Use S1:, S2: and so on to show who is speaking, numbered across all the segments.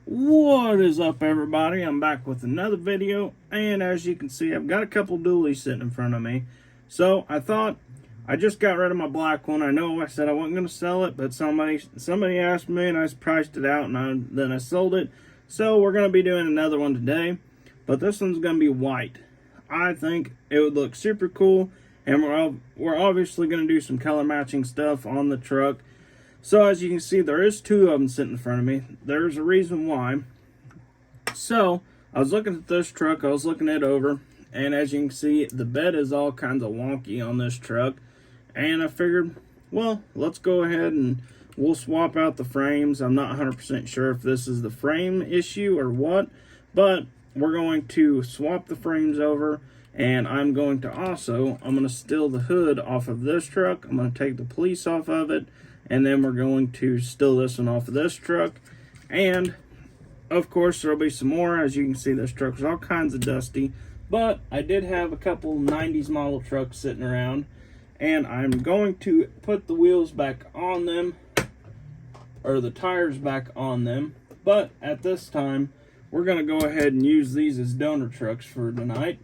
S1: What is up, everybody? I'm back with another video, and as you can see, I've got a couple dualies sitting in front of me. So I thought, I just got rid of my black one. I know I said I wasn't going to sell it, but somebody asked me and I priced it out, and then I sold it. So we're going to be doing another one today, but this one's going to be white. I think it would look super cool, and we're obviously going to do some color matching stuff on the truck. So as you can see, there is two of them sitting in front of me. There's a reason why. So I was looking at this truck, I was looking it over, and as you can see, the bed is all kinds of wonky on this truck. And I figured, well, let's go ahead and we'll swap out the frames. I'm not 100% sure if this is the frame issue or what, but we're going to swap the frames over, and I'm going to steal the hood off of this truck. I'm going to take the police off of it, and then we're going to steal this one off of this truck. And of course there'll be some more. As you can see, this truck's all kinds of dusty, but I did have a couple 90s model trucks sitting around, and I'm going to put the wheels back on them, or the tires back on them. But at this time, we're going to go ahead and use these as donor trucks for tonight.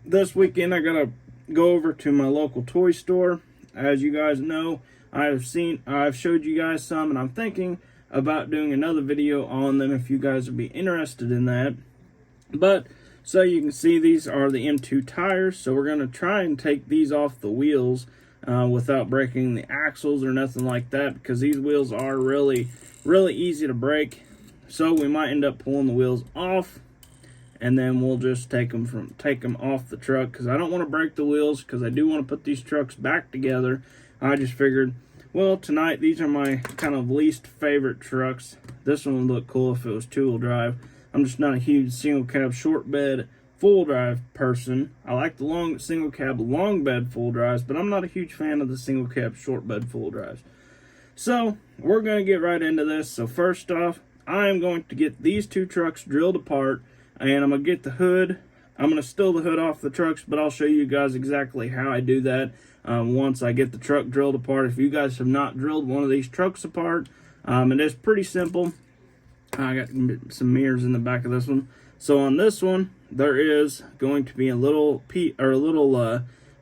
S1: This weekend I gotta go over to my local toy store. As you guys know, I've showed you guys some, and I'm thinking about doing another video on them if you guys would be interested in that. But so you can see, these are the M2 tires, so we're going to try and take these off the wheels without breaking the axles or nothing like that, because these wheels are really easy to break. So we might end up pulling the wheels off, and then we'll just take them off the truck, because I don't want to break the wheels, because I do want to put these trucks back together. I just figured, well, tonight, these are my kind of least favorite trucks. This one would look cool if it was two-wheel drive. I'm just not a huge single cab short bed full drive person. I like the single cab long bed full drives, but I'm not a huge fan of the single cab short bed full drives. So we're going to get right into this. So first off, I am going to get these two trucks drilled apart, and I'm going to get the hood. I'm going to steal the hood off the trucks, but I'll show you guys exactly how I do that once I get the truck drilled apart. If you guys have not drilled one of these trucks apart, it is pretty simple. I got some mirrors in the back of this one. So on this one, there is going to be a little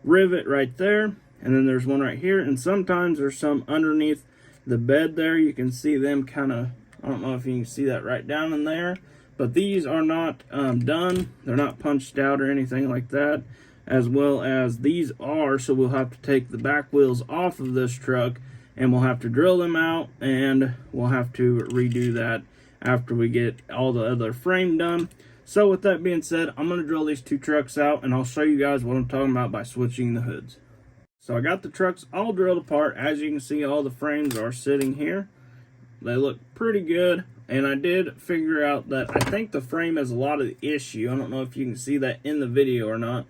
S1: rivet right there, and then there's one right here, and sometimes there's some underneath the bed there. You can see them kind of, I don't know if you can see that right down in there, but these are not done. They're not punched out or anything like that, as well as these are. So we'll have to take the back wheels off of this truck, and we'll have to drill them out, and we'll have to redo that after we get all the other frame done. So with that being said, I'm going to drill these two trucks out, and I'll show you guys what I'm talking about by switching the hoods. So I got the trucks all drilled apart. As you can see, all the frames are sitting here. They look pretty good, and I did figure out that I think the frame has a lot of the issue. I don't know if you can see that in the video or not,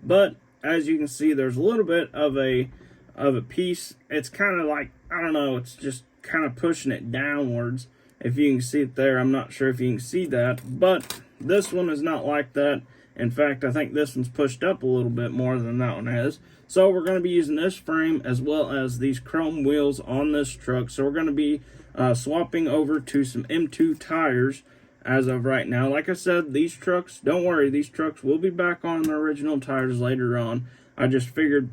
S1: but as you can see, there's a little bit of a piece. It's kind of like, I don't know, it's just kind of pushing it downwards. If you can see it there, I'm not sure if you can see that, but this one is not like that. In fact, I think this one's pushed up a little bit more than that one has. So we're going to be using this frame as well as these chrome wheels on this truck. So we're going to be swapping over to some M2 tires as of right now. Like I said, these trucks, don't worry, these trucks will be back on their original tires later on. I just figured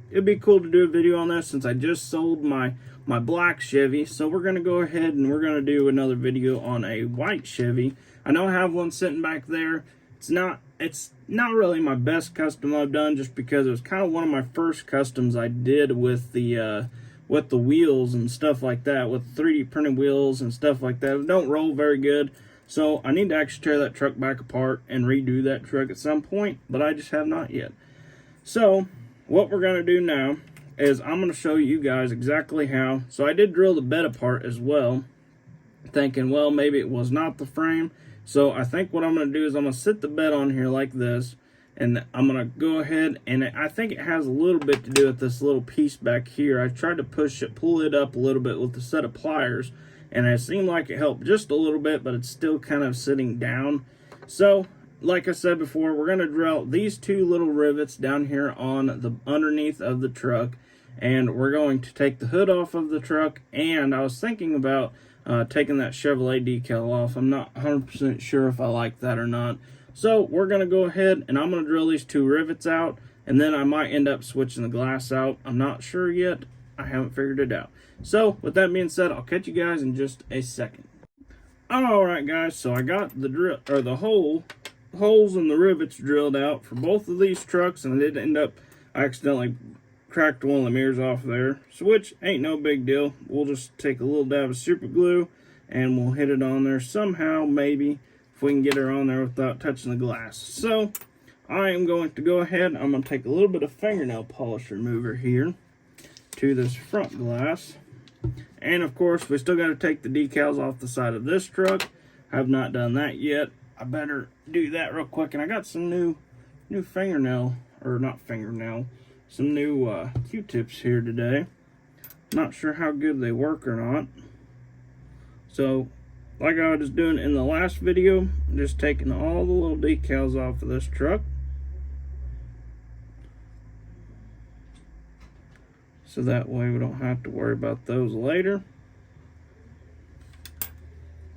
S1: it'd be cool to do a video on this since I just sold my black Chevy. So we're going to go ahead and we're going to do another video on a white Chevy. I know I have one sitting back there. It's not really my best custom I've done, just because it was kind of one of my first customs I did with the wheels and stuff like that, with 3D printed wheels and stuff like that. It don't roll very good. So I need to actually tear that truck back apart and redo that truck at some point, but I just have not yet. So what we're going to do now is I'm going to show you guys exactly how. So I did drill the bed apart as well, thinking, well, maybe it was not the frame. So I think what I'm going to do is I'm going to sit the bed on here like this, and I'm going to go ahead, and I think it has a little bit to do with this little piece back here. I tried to pull it up a little bit with a set of pliers, and it seemed like it helped just a little bit, but it's still kind of sitting down. So like I said before, we're going to drill these two little rivets down here on the underneath of the truck, and we're going to take the hood off of the truck. And I was thinking about taking that Chevrolet decal off. I'm not 100% sure if I like that or not. So we're going to go ahead and I'm going to drill these 2 rivets out, and then I might end up switching the glass out. I'm not sure yet. I haven't figured it out. So with that being said, I'll catch you guys in just a second. Alright guys, so I got the holes in the rivets drilled out for both of these trucks, and I did end up, I accidentally cracked one of the mirrors off there, which ain't no big deal. We'll just take a little dab of super glue and we'll hit it on there somehow, maybe, if we can get her on there without touching the glass. So I am going to go ahead, I'm going to take a little bit of fingernail polish remover here to this front glass. And of course, we still got to take the decals off the side of this truck. I have not done that yet. I better do that real quick. And I got some new fingernail, or not fingernail, some new Q-tips here today. Not sure how good they work or not. So, like I was doing in the last video, I'm just taking all the little decals off of this truck. So that way we don't have to worry about those later.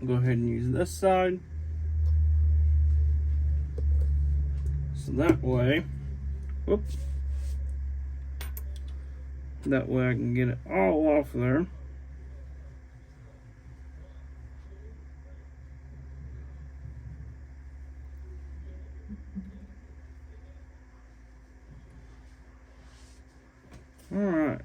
S1: Go ahead and use this side. So that way, whoops. That way I can get it all off there. Alright,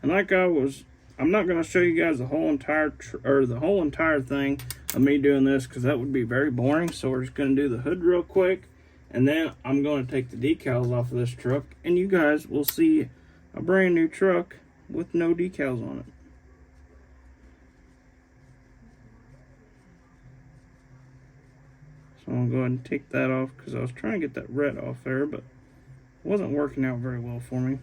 S1: and like I'm not going to show you guys the whole entire thing of me doing this, because that would be very boring. So we're just going to do the hood real quick, and then I'm going to take the decals off of this truck, and you guys will see a brand new truck with no decals on it. So I'm going to go ahead and take that off, because I was trying to get that red off there, but it wasn't working out very well for me.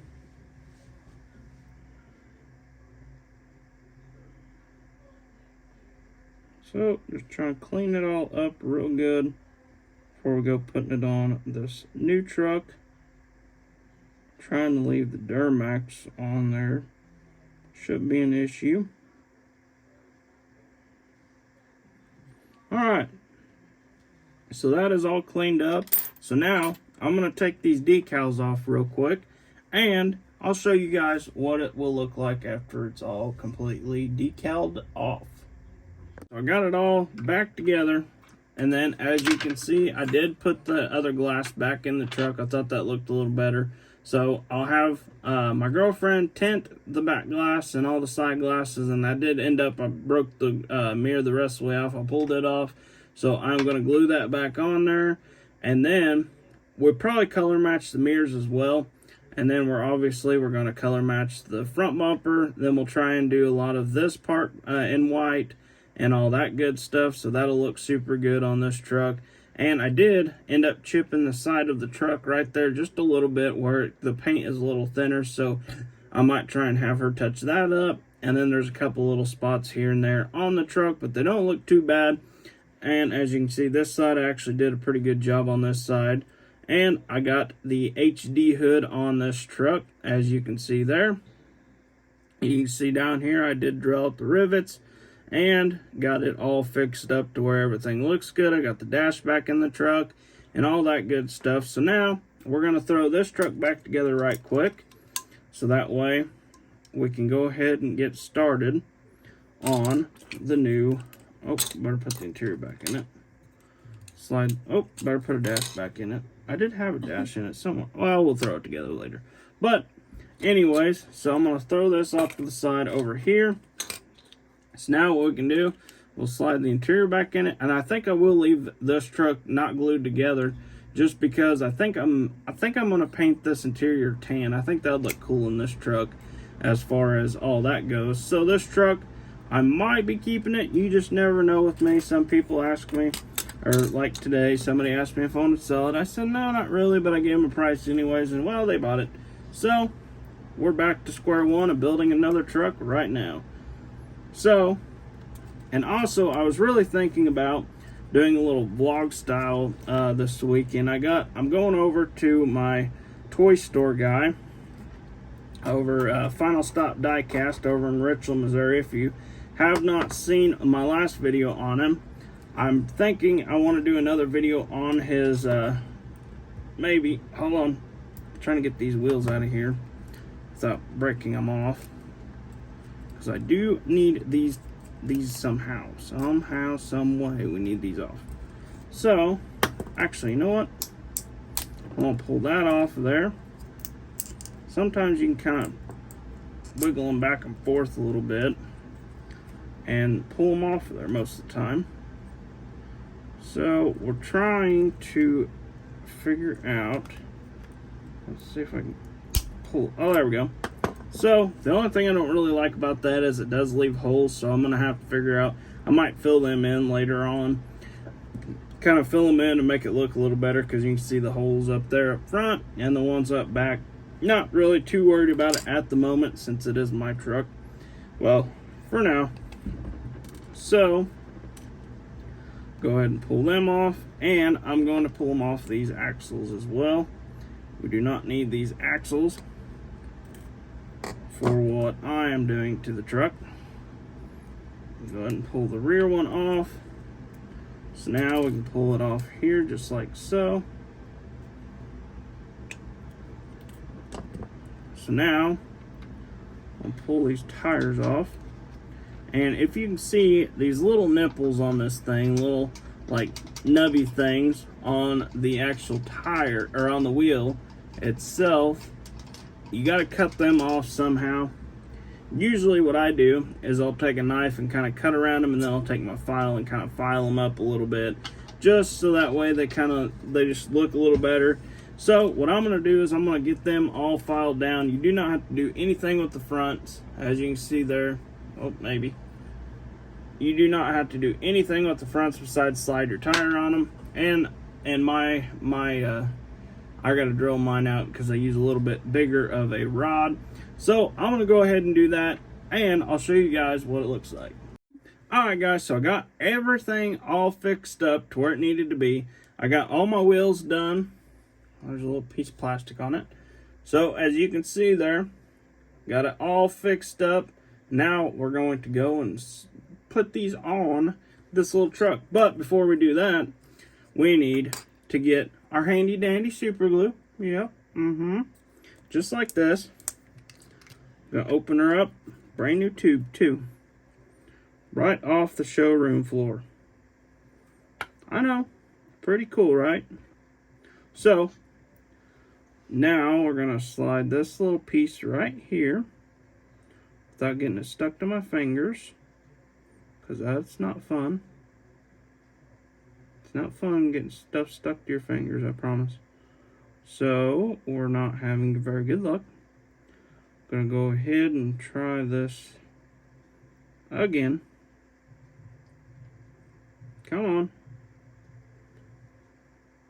S1: So, just trying to clean it all up real good before we go putting it on this new truck. Trying to leave the Duramax on there. Shouldn't be an issue. Alright. So that is all cleaned up. So now, I'm going to take these decals off real quick, and I'll show you guys what it will look like after it's all completely decaled off. So I got it all back together, and then as you can see, I did put the other glass back in the truck. I thought that looked a little better. So I'll have my girlfriend tint the back glass and all the side glasses, and I did end up, I broke the mirror the rest of the way off. I pulled it off, so I'm going to glue that back on there, and then we'll probably color match the mirrors as well. And then we're going to color match the front bumper. Then we'll try and do a lot of this part in white and all that good stuff, so that'll look super good on this truck. And I did end up chipping the side of the truck right there just a little bit where the paint is a little thinner, so I might try and have her touch that up. And then there's a couple little spots here and there on the truck, but they don't look too bad. And as you can see, this side I actually did a pretty good job on this side. And I got the HD hood on this truck, as you can see there. You can see down here I did drill out the rivets and got it all fixed up to where everything looks good. I got the dash back in the truck and all that good stuff. So now we're going to throw this truck back together right quick, so that way we can go ahead and get started on the new, oh, better put the interior back in it. Slide, oh, better put a dash back in it. I did have a dash in it somewhere. Well, we'll throw it together later. But anyways, so I'm going to throw this off to the side over here. So now what we can do, we'll slide the interior back in it, and I think I will leave this truck not glued together, just because I think I'm going to paint this interior tan. I think that'd look cool in this truck as far as all that goes. So this truck, I might be keeping it. You just never know with me. Some people ask me, or like today, somebody asked me if I wanted to sell it. I said no, not really, but I gave them a price anyways, and well, they bought it. So we're back to square one of building another truck right now. So, and also I was really thinking about doing a little vlog style this weekend. I'm going over to my toy store guy over Final Stop Diecast over in Richland, Missouri. If you have not seen my last video on him, I'm thinking I want to do another video on his, maybe, hold on, I'm trying to get these wheels out of here without breaking them off, because I do need these somehow, some way we need these off. So, actually, you know what? I'm going to pull that off of there. Sometimes you can kind of wiggle them back and forth a little bit and pull them off of there most of the time. So we're trying to figure out, let's see if I can pull, oh, there we go. So the only thing I don't really like about that is it does leave holes, so I'm going to have to figure out, I might fill them in later on. Kind of fill them in to make it look a little better, because you can see the holes up there up front and the ones up back. Not really too worried about it at the moment since it is my truck. Well, for now. So, go ahead and pull them off, and I'm going to pull them off these axles as well. We do not need these axles for what I am doing to the truck. Go ahead and pull the rear one off. So now we can pull it off here just like so. So now I'll pull these tires off. And if you can see these little nipples on this thing, little like nubby things on the actual tire or on the wheel itself, you got to cut them off somehow. Usually what I do is I'll take a knife and kind of cut around them, and then I'll take my file and kind of file them up a little bit, just so that way they just look a little better. So what I'm going to do is I'm going to get them all filed down. You do not have to do anything with the fronts, as you can see there. Oh, maybe. You do not have to do anything with the fronts besides slide your tire on them. And I got to drill mine out because I use a little bit bigger of a rod. So I'm going to go ahead and do that, and I'll show you guys what it looks like. Alright guys, so I got everything all fixed up to where it needed to be. I got all my wheels done. There's a little piece of plastic on it. So as you can see there, got it all fixed up. Now we're going to go and put these on this little truck. But before we do that, we need to get our handy dandy super glue. Yep. Just like this. Gonna open her up. Brand new tube too. Right off the showroom floor. I know. Pretty cool, right? So now we're gonna slide this little piece right here without getting it stuck to my fingers, because that's not fun. It's not fun getting stuff stuck to your fingers, I promise. So we're not having very good luck. I'm gonna go ahead and try this again. Come on.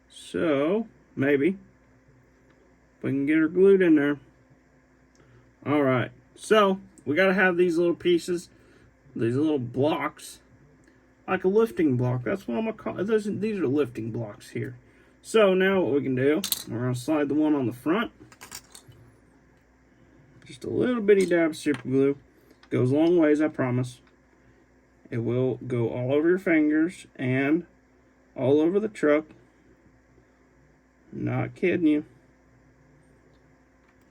S1: So maybe if we can get her glued in there. All right, so we got to have these little pieces, these little blocks, like a lifting block. That's what I'm gonna call it. These are lifting blocks here. So now what we can do, we're gonna slide the one on the front. Just a little bitty dab of super glue. Goes a long ways, I promise. It will go all over your fingers and all over the truck. Not kidding you.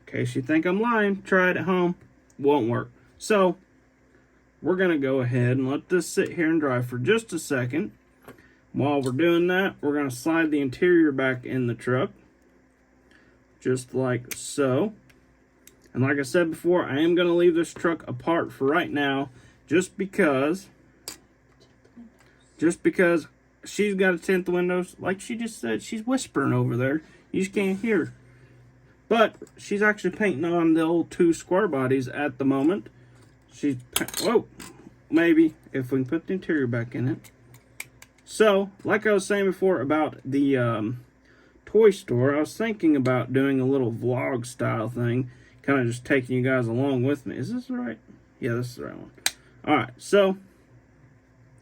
S1: In case you think I'm lying, try it at home. Won't work. So we're going to go ahead and let this sit here and dry for just a second. While we're doing that, we're going to slide the interior back in the truck. Just like so. And like I said before, I am going to leave this truck apart for right now, just because she's got a tint the windows. Like she just said, she's whispering over there. You just can't hear her. But she's actually painting on the old 2 square bodies at the moment. Whoa, maybe if we can put the interior back in it. So, like I was saying before about the toy store, I was thinking about doing a little vlog style thing. Kind of just taking you guys along with me. Is this right? Yeah, this is the right one. Alright, so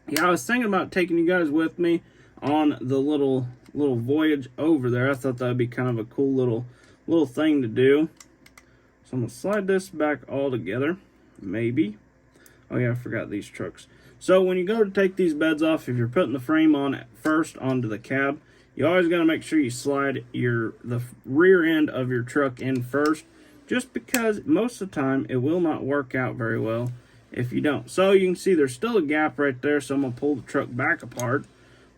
S1: yeah, I was thinking about taking you guys with me on the little voyage over there. I thought that would be kind of a cool little thing to do. So I'm going to slide this back all together. Maybe. Oh yeah, I forgot these trucks. So when you go to take these beds off, if you're putting the frame on first onto the cab, you always got to make sure you slide the rear end of your truck in first, just because most of the time it will not work out very well if you don't. So you can see there's still a gap right there, so I'm going to pull the truck back apart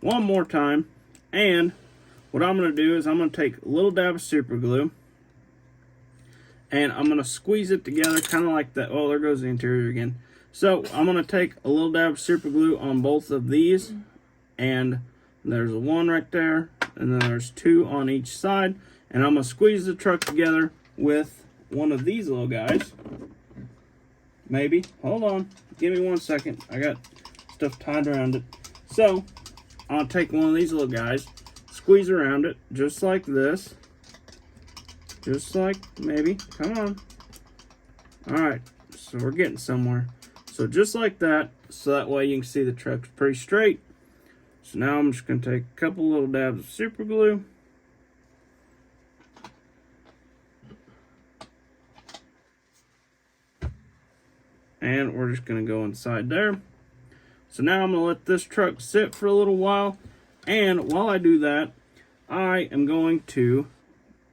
S1: one more time. And what I'm going to do is I'm going to take a little dab of super glue, and I'm going to squeeze it together kind of like that. Oh, there goes the interior again. So I'm going to take a little dab of super glue on both of these, and there's a one right there, and then there's two on each side, and I'm going to squeeze the truck together with one of these little guys. Maybe. Hold on. Give me 1 second. I got stuff tied around it. So I'll take one of these little guys, squeeze around it just like this. Just like, maybe. Come on. Alright. So we're getting somewhere. So just like that, so that way you can see the truck's pretty straight. So now I'm just going to take a couple little dabs of super glue. And we're just going to go inside there. So now I'm going to let this truck sit for a little while. And while I do that, I am going to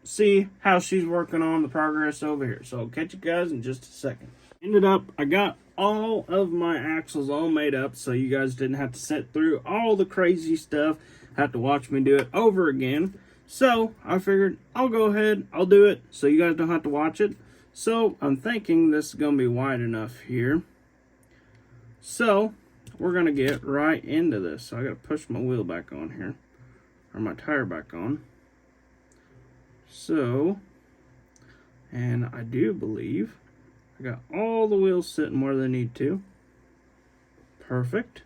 S1: see how she's working on the progress over here. So I'll catch you guys in just a second. I got all of my axles all made up, so you guys didn't have to sit through all the crazy stuff, have to watch me do it over again. So I figured I'll go ahead, I'll do it, so you guys don't have to watch it. So I'm thinking this is going to be wide enough here. So we're going to get right into this. So I got to push my wheel back on here, or my tire back on. So, and I do believe I got all the wheels sitting where they need to. Perfect.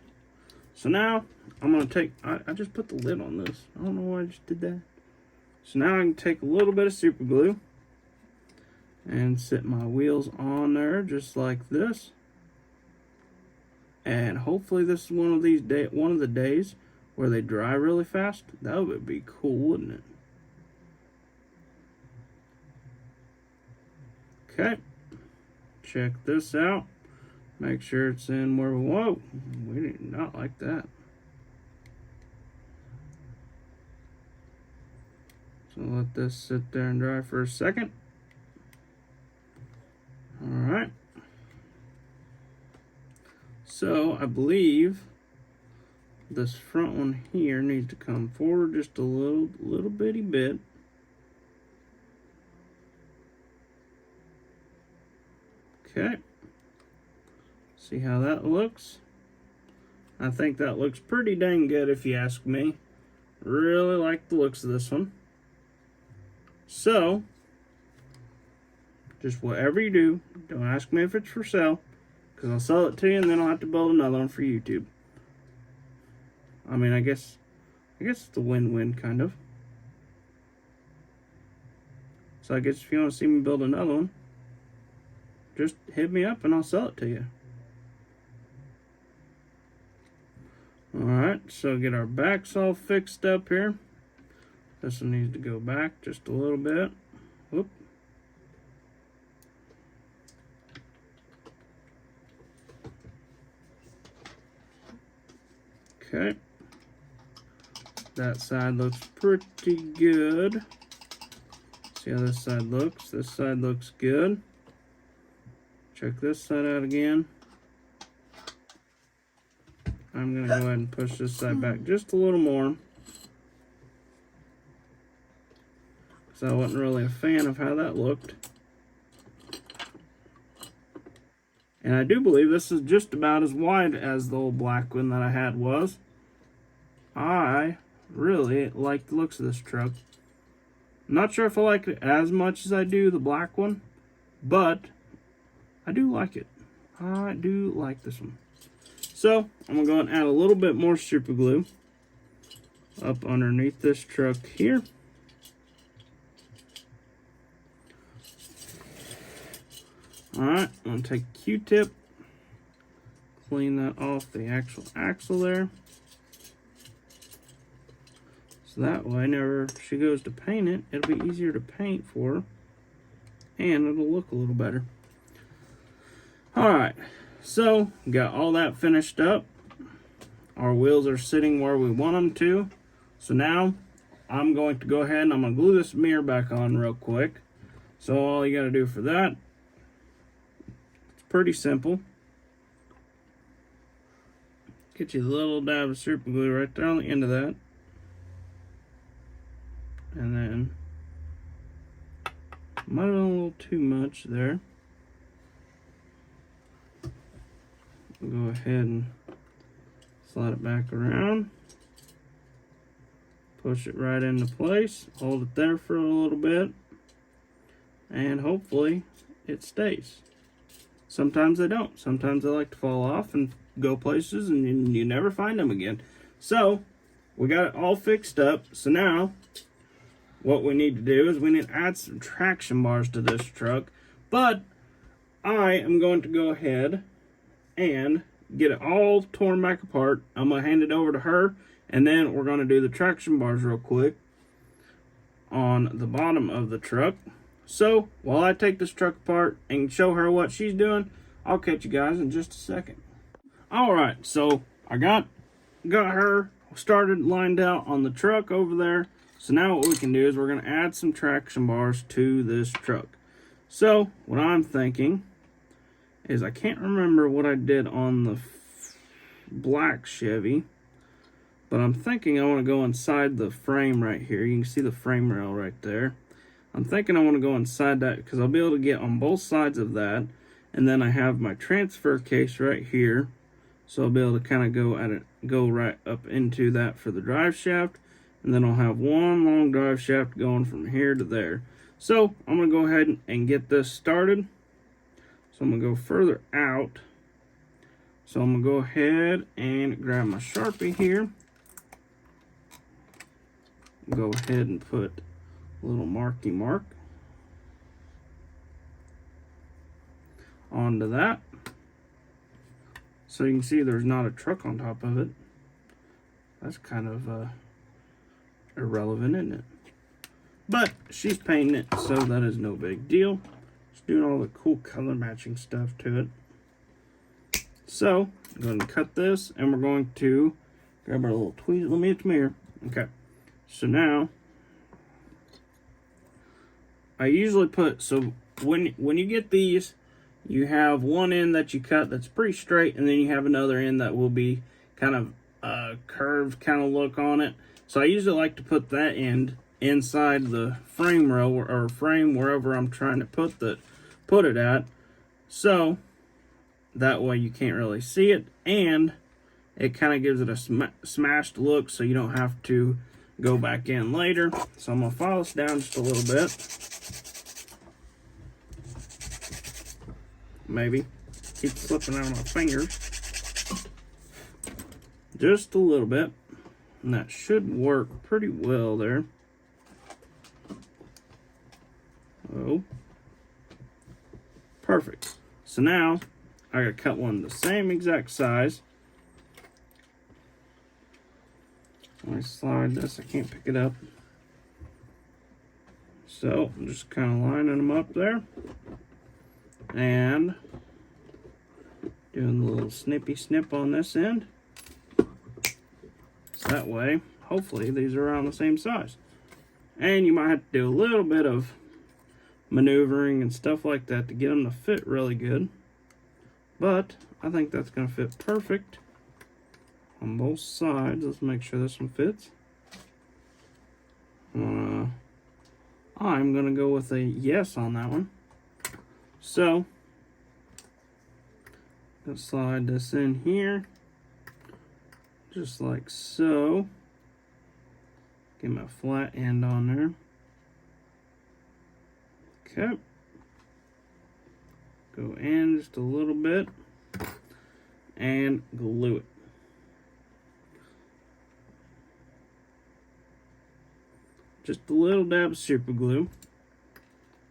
S1: So now I'm going to take, I just put the lid on this. I don't know why I just did that. So now I can take a little bit of super glue and sit my wheels on there just like this. And hopefully this is one of the days where they dry really fast. That would be cool, wouldn't it? Okay. Check this out. Make sure it's in where we want. We did not like that. So let this sit there and dry for a second. Alright. So I believe this front one here needs to come forward just a little bitty bit. Okay. See how that looks? I think that looks pretty dang good if you ask me. Really like the looks of this one. So, just whatever you do, don't ask me if it's for sale, because I'll sell it to you and then I'll have to build another one for YouTube. I mean, I guess it's a win-win kind of. So I guess if you want to see me build another one, just hit me up and I'll sell it to you. Alright, so get our backs all fixed up here. This one needs to go back just a little bit. Whoop. Okay. That side looks pretty good. See how this side looks? This side looks good. Check this side out again. I'm going to go ahead and push this side back just a little more, because I wasn't really a fan of how that looked. And I do believe this is just about as wide as the old black one that I had was. I really like the looks of this truck. I'm not sure if I like it as much as I do the black one, but I do like it. I do like this one. So I'm going to go and add a little bit more super glue up underneath this truck here. Alright, I'm going to take a Q-tip, clean that off the actual axle there. So that way, whenever she goes to paint it, it'll be easier to paint for her, and it'll look a little better. Alright, So, got all that finished up. Our wheels are sitting where we want them to. So now, I'm going to go ahead and I'm going to glue this mirror back on real quick. So all you got to do for that, it's pretty simple. Get you a little dab of super glue right there on the end of that. And then, might have been a little too much there. Go ahead and slide it back around. Push it right into place. Hold it there for a little bit. And hopefully it stays. Sometimes they don't. Sometimes they like to fall off and go places and you never find them again. So, we got it all fixed up. So now, what we need to do is we need to add some traction bars to this truck. But, I am going to go ahead and get it all torn back apart. I'm going to hand it over to her. And then we're going to do the traction bars real quick on the bottom of the truck. So, while I take this truck apart and show her what she's doing, I'll catch you guys in just a second. Alright, so I got her started lined out on the truck over there. So now what we can do is we're going to add some traction bars to this truck. So, what I'm thinking is I can't remember what I did on the black Chevy. But I'm thinking I want to go inside the frame right here. You can see the frame rail right there. I'm thinking I want to go inside that because I'll be able to get on both sides of that. And then I have my transfer case right here. So I'll be able to kind of go right up into that for the drive shaft. And then I'll have one long drive shaft going from here to there. So I'm going to go ahead and get this started. So I'm going to go further out. So I'm going to go ahead and grab my Sharpie here. Go ahead and put a little marky mark onto that. So you can see there's not a truck on top of it. That's kind of irrelevant, isn't it? But she's painting it, so that is no big deal. She's doing all the cool color matching stuff to it. So I'm going to cut this, and we're going to grab our little tweezers. Let me get the mirror. Okay. So now, I usually put, so when you get these, you have one end that you cut that's pretty straight, and then you have another end that will be kind of a curved kind of look on it. So I usually like to put that end inside the frame rail or frame wherever I'm trying to put it at. So that way you can't really see it, and it kind of gives it a smashed look so you don't have to go back in later. So I'm going to file this down just a little bit. Maybe. Keep slipping out of my fingers. Just a little bit. And that should work pretty well there. Oh. Perfect. So now, I gotta cut one the same exact size. When I slide this, I can't pick it up. So, I'm just kind of lining them up there. And doing a little snippy snip on this end. So that way, hopefully, these are around the same size. And you might have to do a little bit of maneuvering and stuff like that to get them to fit really good. But I think that's going to fit perfect on both sides. Let's make sure this one fits. I'm going to go with a yes on that one. So, let's slide this in here. Just like so. Get my flat end on there. Okay. Go in just a little bit. And glue it. Just a little dab of super glue,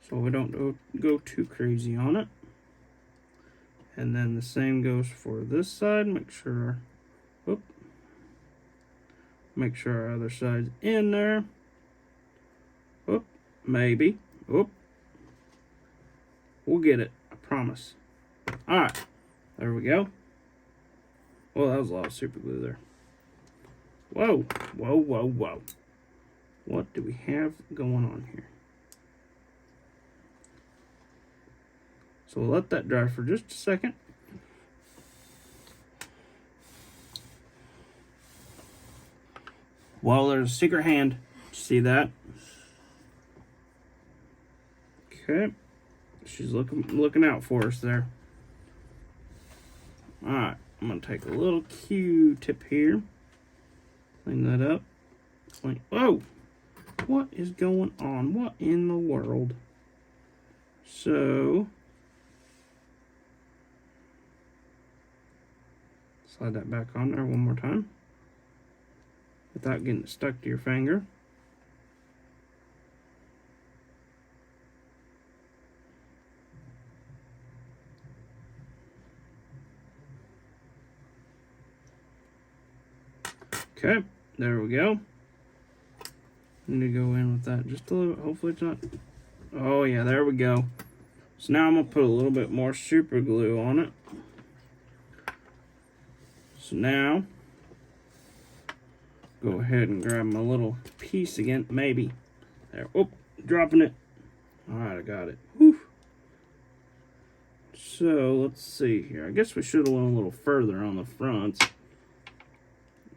S1: so we don't go too crazy on it. And then the same goes for this side. Make sure our other side's in there. Maybe. We'll get it, I promise. Alright, There we go. Well, that was a lot of super glue there. Whoa, whoa, whoa, whoa. What do we have going on here? So we'll let that dry for just a second. Well, there's a secret hand. See that? Okay. She's looking out for us there. Alright, I'm going to take a little Q-tip here. Clean that up. Whoa! What is going on? What in the world? So, slide that back on there one more time without getting it stuck to your finger. Okay, there we go. Need to go in with that just a little bit. Hopefully it's not. Oh yeah, there we go. So now I'm gonna put a little bit more super glue on it. So now, go ahead and grab my little piece again. Maybe. There. Oh, dropping it. Alright, I got it. Whew. So let's see here. I guess we should have went a little further on the fronts.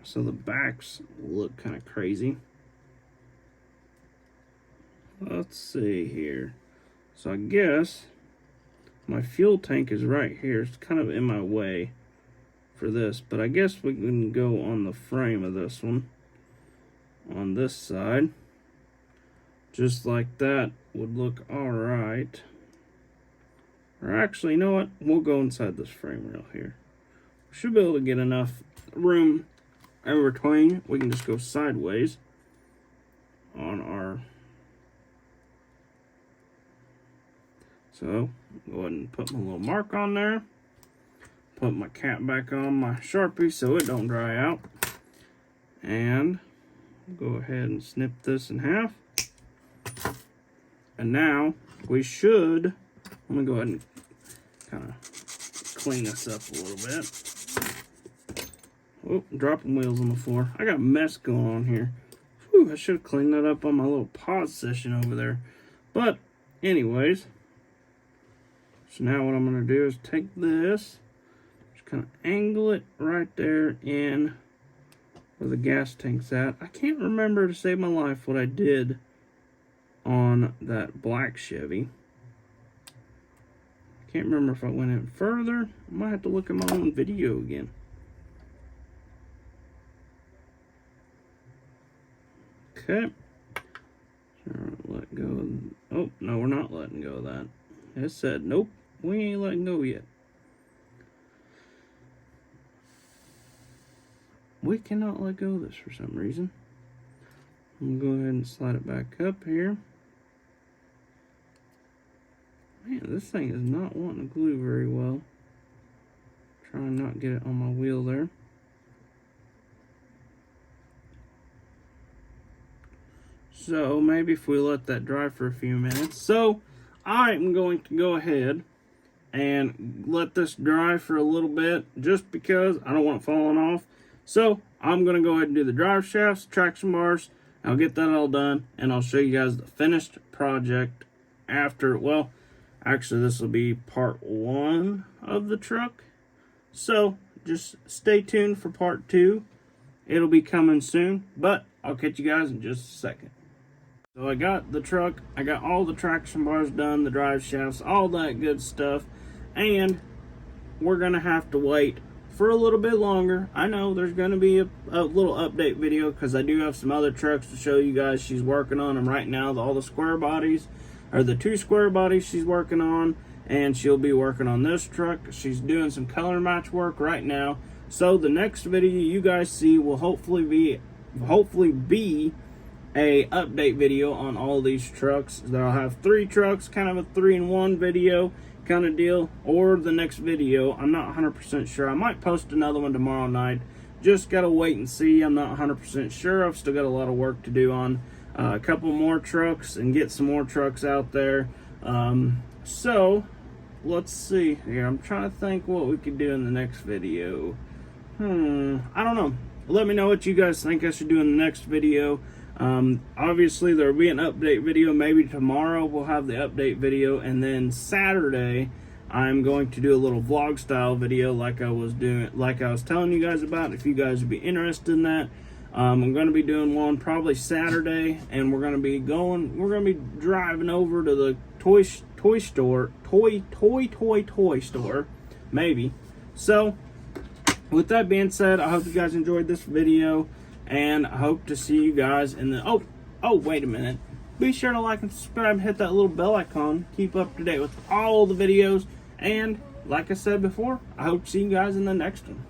S1: So the backs look kind of crazy. Let's see here. So I guess my fuel tank is right here. It's kind of in my way for this, but I guess we can go on the frame of this one on this side. Just like that would look alright. Or actually, you know what? We'll go inside this frame rail here. We should be able to get enough room in between. We can just go sideways on our. So, go ahead and put my little mark on there. Put my cap back on my Sharpie so it don't dry out. And go ahead and snip this in half. And now we should, I'm gonna go ahead and kind of clean this up a little bit. Oh, dropping wheels on the floor. I got a mess going on here. Whew, I should have cleaned that up on my little pause session over there. But, anyways. So now what I'm going to do is take this. Just kind of angle it right there in where the gas tank's at. I can't remember to save my life what I did on that black Chevy. I can't remember if I went in further. I might have to look at my own video again. Okay. Let go. Oh, no, we're not letting go of that. It said, nope, we ain't letting go yet. We cannot let go of this for some reason. I'm going to go ahead and slide it back up here. Man, this thing is not wanting to glue very well. Trying not to get it on my wheel there. So maybe if we let that dry for a few minutes. So I'm going to go ahead and let this dry for a little bit just because I don't want it falling off. So I'm going to go ahead and do the drive shafts, traction bars. I'll get that all done and I'll show you guys the finished project after. Well, actually this will be part 1 of the truck. So just stay tuned for part 2. It'll be coming soon, but I'll catch you guys in just a second. So I got the truck, I got all the traction bars done, the drive shafts, all that good stuff, and we're going to have to wait for a little bit longer. I know there's going to be a little update video because I do have some other trucks to show you guys. She's working on them right now, all the square bodies, or the 2 square bodies she's working on, and she'll be working on this truck. She's doing some color match work right now. So the next video you guys see will hopefully be a update video on all these trucks. I'll have 3 trucks, kind of a 3-in-1 video kind of deal, or the next video. I'm not 100% sure. I might post another one tomorrow night. Just gotta wait and see. I'm not 100% sure. I've still got a lot of work to do on a couple more trucks and get some more trucks out there. So let's see here. I'm trying to think what we could do in the next video. I don't know. Let me know what you guys think I should do in the next video. Obviously there will be an update video. Maybe tomorrow we'll have the update video, and then Saturday I'm going to do a little vlog style video like I was telling you guys about. If you guys would be interested in that, I'm going to be doing one probably Saturday, and we're going to be driving over to the toy store, maybe. So with that being said, I hope you guys enjoyed this video, and I hope to see you guys in the oh wait a minute, be sure to like and subscribe and hit that little bell icon. Keep up to date with all the videos, and like I said before, I hope to see you guys in the next one.